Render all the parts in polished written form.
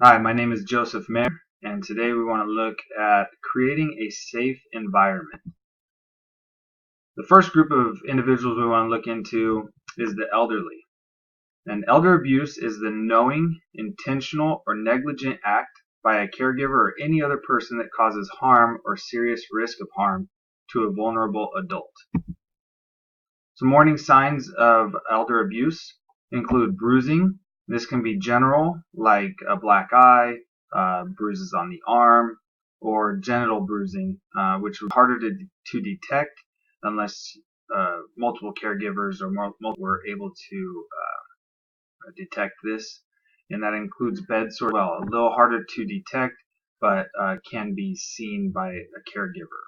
Hi, my name is Joseph Mayer, and today we want to look at creating a safe environment. The first group of individuals we want to look into is the elderly. And elder abuse is the knowing, intentional, or negligent act by a caregiver or any other person that causes harm or serious risk of harm to a vulnerable adult. Some warning signs of elder abuse include bruising. This can be general, like a black eye, bruises on the arm, or genital bruising, which is harder to detect unless multiple caregivers or multiple were able to detect this. And that includes bed sores as well, a little harder to detect, but can be seen by a caregiver.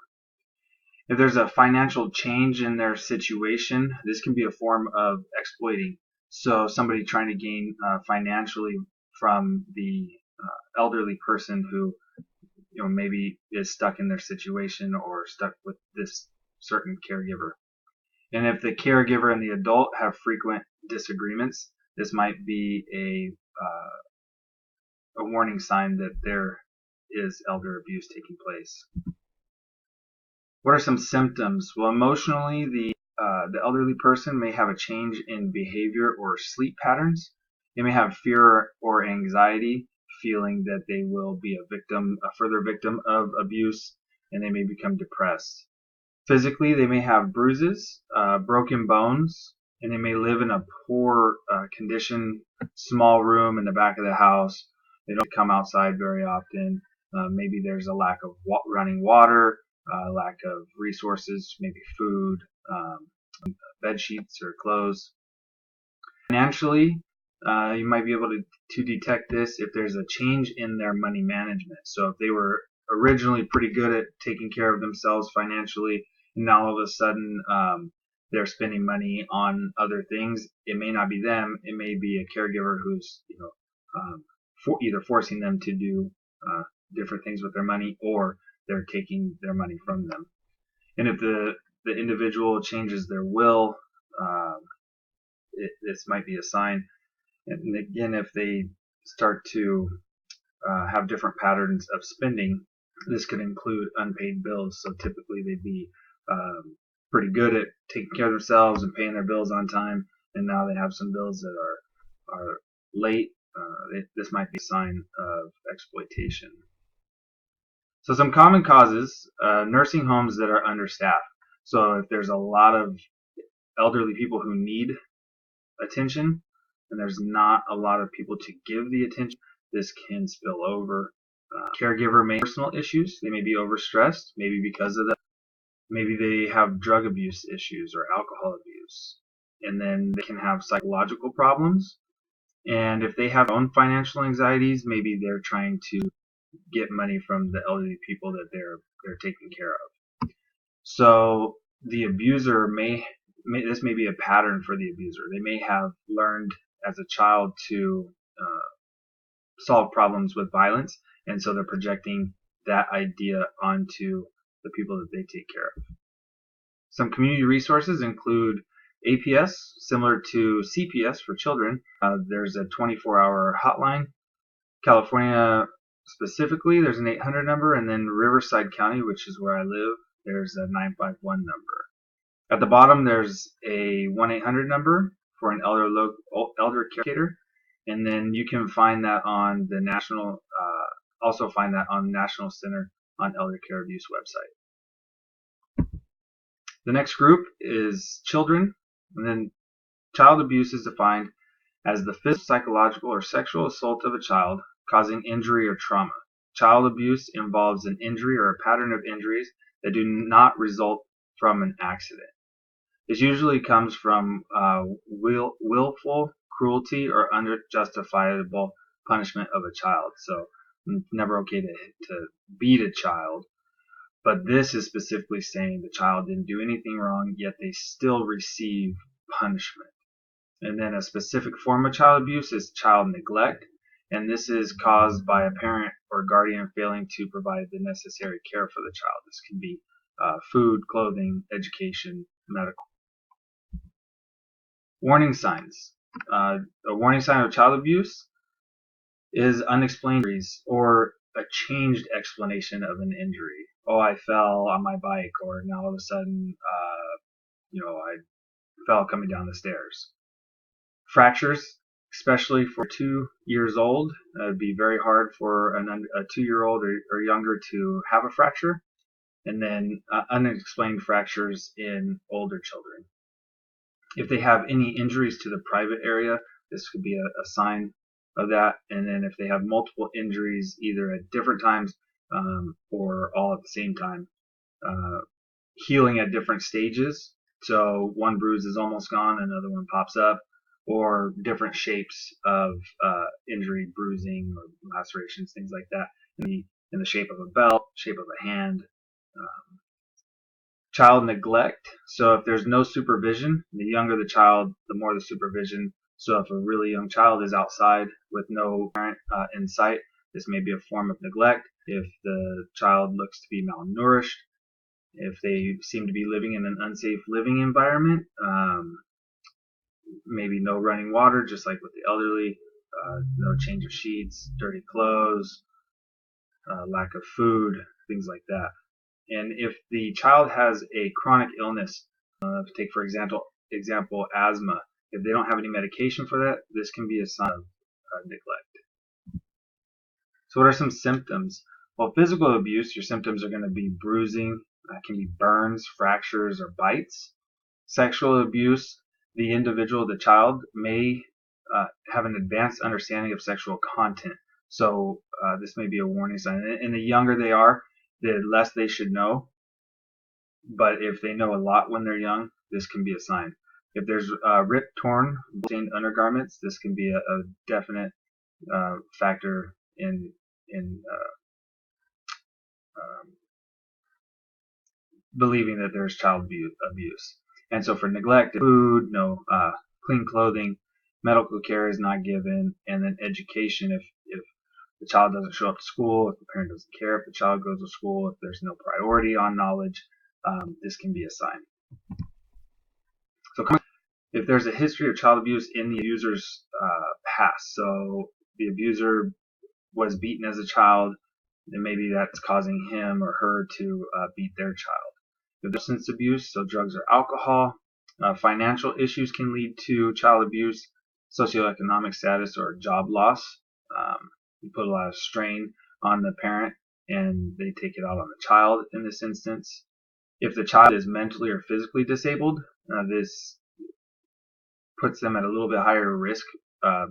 If there's a financial change in their situation, this can be a form of exploiting. So somebody trying to gain financially from the elderly person who maybe is stuck in their situation or stuck with this certain caregiver. And if the caregiver and the adult have frequent disagreements, this might be a warning sign that there is elder abuse taking place. What are some symptoms? Well, emotionally, the elderly person may have a change in behavior or sleep patterns. They may have fear or anxiety, feeling that they will be a further victim of abuse, and they may become depressed. Physically, they may have bruises, broken bones, and they may live in a poor condition, small room in the back of the house. They don't come outside very often. Maybe there's a lack of running water, lack of resources, maybe food, bed sheets or clothes. Financially, you might be able to detect this if there's a change in their money management. So if they were originally pretty good at taking care of themselves financially, and now all of a sudden they're spending money on other things, it may not be them. It may be a caregiver who's either forcing them to do different things with their money, or they're taking their money from them. And if the individual changes their will, this might be a sign. And again, if they start to have different patterns of spending, this could include unpaid bills. So typically they'd be pretty good at taking care of themselves and paying their bills on time, and now they have some bills that are late. This might be a sign of exploitation. So some common causes: nursing homes that are understaffed. So if there's a lot of elderly people who need attention, and there's not a lot of people to give the attention, this can spill over. Caregiver may have personal issues. They may be overstressed, maybe because of that. Maybe they have drug abuse issues or alcohol abuse. And then they can have psychological problems. And if they have own financial anxieties, maybe they're trying to get money from the elderly people that they're taking care of. So the abuser this may be a pattern for the abuser. They may have learned as a child to solve problems with violence, and so they're projecting that idea onto the people that they take care of. Some community resources include APS, similar to CPS for children. There's a 24-hour hotline. California specifically, there's an 800 number, and then Riverside County, which is where I live, there's a 951 number. At the bottom, there's a 1-800 number for an elder care, and then you can find that on the also find that on National Center on Elder Care Abuse website. The next group is children, and then child abuse is defined as the physical, psychological, or sexual assault of a child causing injury or trauma. Child abuse involves an injury or a pattern of injuries that do not result from an accident. This usually comes from willful cruelty or unjustifiable punishment of a child. So it's never okay to beat a child, but this is specifically saying the child didn't do anything wrong, yet they still receive punishment. And then a specific form of child abuse is child neglect, and this is caused by a parent or guardian failing to provide the necessary care for the child. This can be food, clothing, education, medical. Warning signs. A warning sign of child abuse is unexplained injuries or a changed explanation of an injury. Oh, I fell on my bike, or now all of a sudden, I fell coming down the stairs. Fractures, especially for 2 years old, it'd be very hard for a 2-year-old or younger to have a fracture. And then unexplained fractures in older children. If they have any injuries to the private area, this could be a sign of that. And then if they have multiple injuries, either at different times or all at the same time, healing at different stages. So one bruise is almost gone, another one pops up, or different shapes of injury, bruising, or lacerations, things like that, in the shape of a belt, shape of a hand. Child neglect. So if there's no supervision, the younger the child, the more the supervision. So if a really young child is outside with no parent in sight, this may be a form of neglect. If the child looks to be malnourished, if they seem to be living in an unsafe living environment, maybe no running water, just like with the elderly, no change of sheets, dirty clothes, lack of food, things like that. And if the child has a chronic illness, take for example asthma, if they don't have any medication for that, this can be a sign of neglect. So what are some symptoms? Well, physical abuse, your symptoms are going to be bruising, can be burns, fractures, or bites. Sexual abuse, the individual, the child, may have an advanced understanding of sexual content. So this may be a warning sign. And the younger they are, the less they should know. But if they know a lot when they're young, this can be a sign. If there's ripped, torn, stained undergarments, this can be a definite factor in believing that there's child abuse. And so for neglect, food, no clean clothing, medical care is not given, and then education, if the child doesn't show up to school, if the parent doesn't care if the child goes to school, if there's no priority on knowledge, this can be a sign. So if there's a history of child abuse in the abuser's past, so the abuser was beaten as a child, then maybe that's causing him or her to beat their child. If there's substance abuse, so drugs or alcohol, financial issues can lead to child abuse, socioeconomic status or job loss. You put a lot of strain on the parent and they take it out on the child in this instance. If the child is mentally or physically disabled, this puts them at a little bit higher risk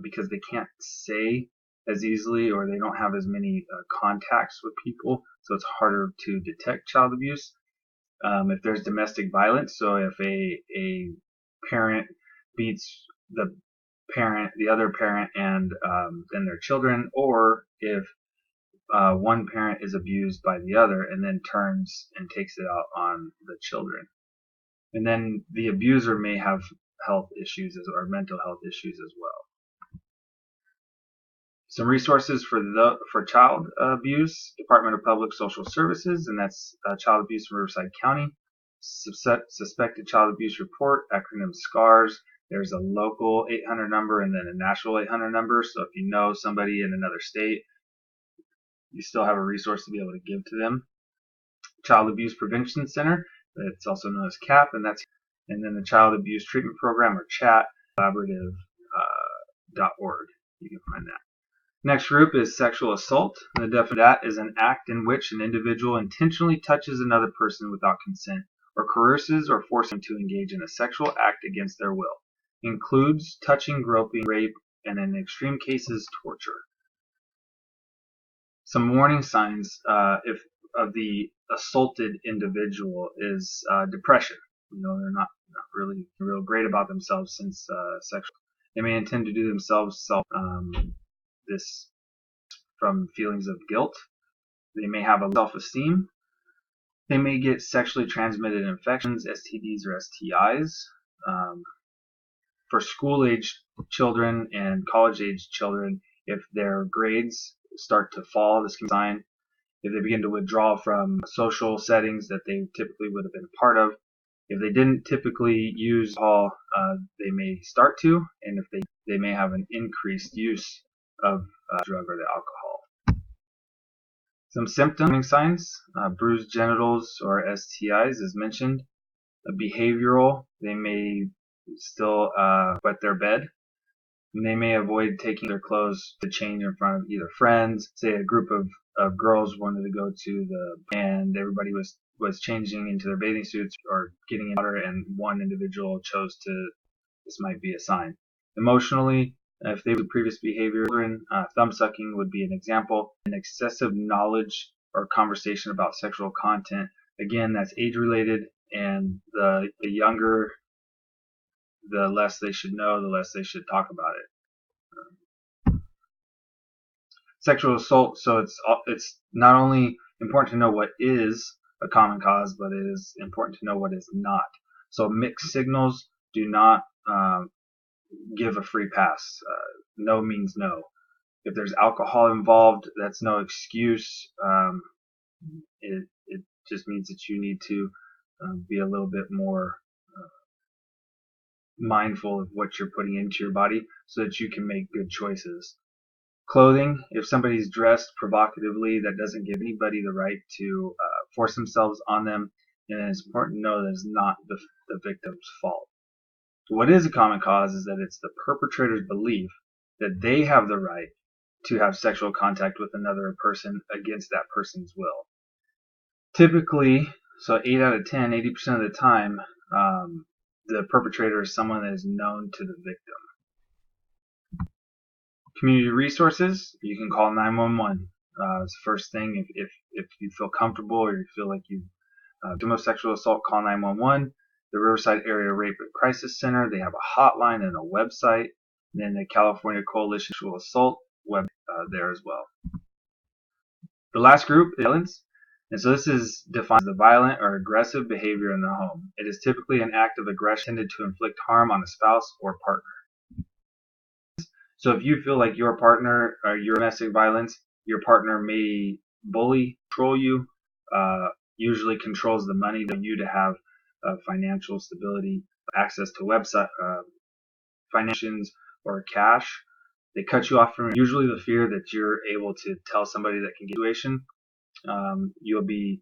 because they can't say as easily or they don't have as many contacts with people, so it's harder to detect child abuse. If there's domestic violence, so if a parent beats the other parent and then their children, or if one parent is abused by the other and then turns and takes it out on the children. And then the abuser may have health issues or mental health issues as well. Some resources for child abuse: Department of Public Social Services, and that's Child Abuse in Riverside County. Suspected Child Abuse Report, acronym SCARS. There's a local 800 number and then a national 800 number. So if you know somebody in another state, you still have a resource to be able to give to them. Child Abuse Prevention Center, it's also known as CAP, and then the Child Abuse Treatment Program, or CHAT, collaborative.org. You can find that. Next group is sexual assault. The definition of that is an act in which an individual intentionally touches another person without consent, or coerces or forces them to engage in a sexual act against their will. Includes touching, groping, rape, and in extreme cases, torture. Some warning signs if of the assaulted individual is depression. They're not really real great about themselves since sexual. They may intend to do themselves this from feelings of guilt. They may have a self-esteem. They may get sexually transmitted infections, STDs or STIs. For school-age children and college-age children, if their grades start to fall, this can be a sign. If they begin to withdraw from social settings that they typically would have been a part of. If they didn't typically use alcohol, they may start to, and if they may have an increased use of drug or the alcohol. Some symptom signs: bruised genitals or STIs, as mentioned. Behavioral: they may still wet their bed. And they may avoid taking their clothes to change in front of either friends. Say a group of girls wanted to go to and everybody was changing into their bathing suits or getting in water, and one individual chose to. This might be a sign. Emotionally, if they have previous behavior, thumb sucking would be an example. An excessive knowledge or conversation about sexual content, again, that's age related, and the younger, the less they should know, the less they should talk about it. Sexual assault, so it's not only important to know what is a common cause, but it is important to know what is not. So mixed signals do not give a free pass. No means no. If there's alcohol involved, that's no excuse. It just means that you need to be a little bit more mindful of what you're putting into your body so that you can make good choices. Clothing: if somebody's dressed provocatively, that doesn't give anybody the right to force themselves on them, and it's important to know that it's not the victim's fault. What is a common cause is that it's the perpetrator's belief that they have the right to have sexual contact with another person against that person's will. Typically, so 8 out of 10, 80% of the time, the perpetrator is someone that is known to the victim. Community resources: you can call 911. It's the first thing. If you feel comfortable or you feel like you've victim of sexual assault, call 911. The Riverside Area Rape and Crisis Center, they have a hotline and a website. And then the California Coalition Sexual Assault web there as well. The last group is violence. And so this is defined as the violent or aggressive behavior in the home. It is typically an act of aggression intended to inflict harm on a spouse or partner. So if you feel like your partner or your domestic violence, your partner may bully, control you, usually controls the money for you to have financial stability, access to website, financials, or cash. They cut you off from usually the fear that you're able to tell somebody that can get a situation. You'll be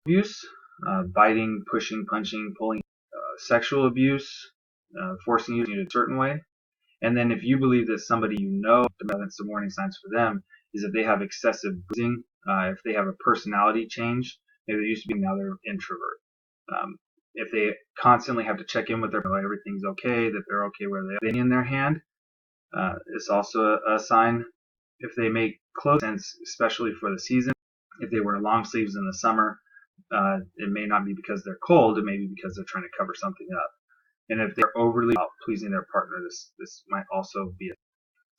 abuse, biting, pushing, punching, pulling, sexual abuse, forcing you to do it a certain way. And then if you believe that somebody you know, the warning signs for them is that they have excessive bruising, if they have a personality change, maybe they used to be, now they're introvert. If they constantly have to check in with their everything's okay, that they're okay where they are in their hand, it's also a sign. If they make clothes sense, especially for the season, if they wear long sleeves in the summer, it may not be because they're cold, it may be because they're trying to cover something up. And if they're overly pleasing their partner, this might also be it.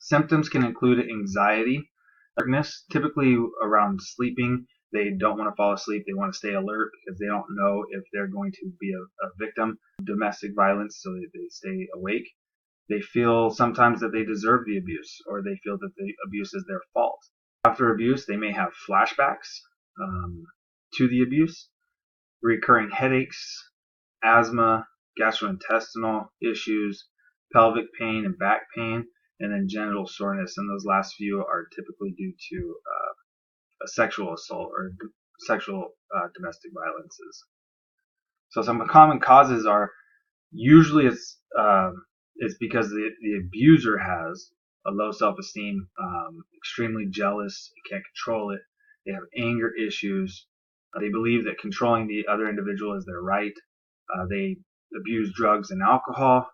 Symptoms can include anxiety, darkness, typically around sleeping. They don't want to fall asleep. They want to stay alert because they don't know if they're going to be a victim of domestic violence, so they stay awake. They feel sometimes that they deserve the abuse, or they feel that the abuse is their fault. After abuse, they may have flashbacks to the abuse, recurring headaches, asthma, gastrointestinal issues, pelvic pain and back pain, and then genital soreness. And those last few are typically due to a sexual assault or sexual domestic violences. So some common causes are usually it's because the abuser has a low self-esteem, extremely jealous, can't control it. They have anger issues. They believe that controlling the other individual is their right. They abuse drugs and alcohol.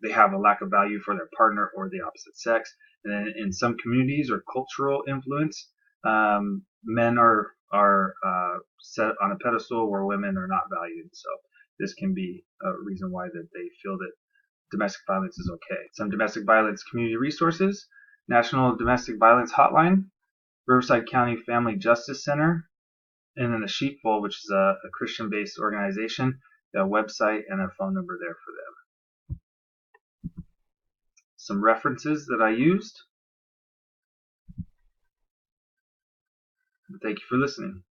They have a lack of value for their partner or the opposite sex. And then in some communities or cultural influence, men are set on a pedestal where women are not valued. So this can be a reason why that they feel that domestic violence is okay. Some domestic violence community resources: National Domestic Violence Hotline, Riverside County Family Justice Center, and then the Sheepfold, which is a Christian-based organization, a website and a phone number there for them. Some references that I used. Thank you for listening.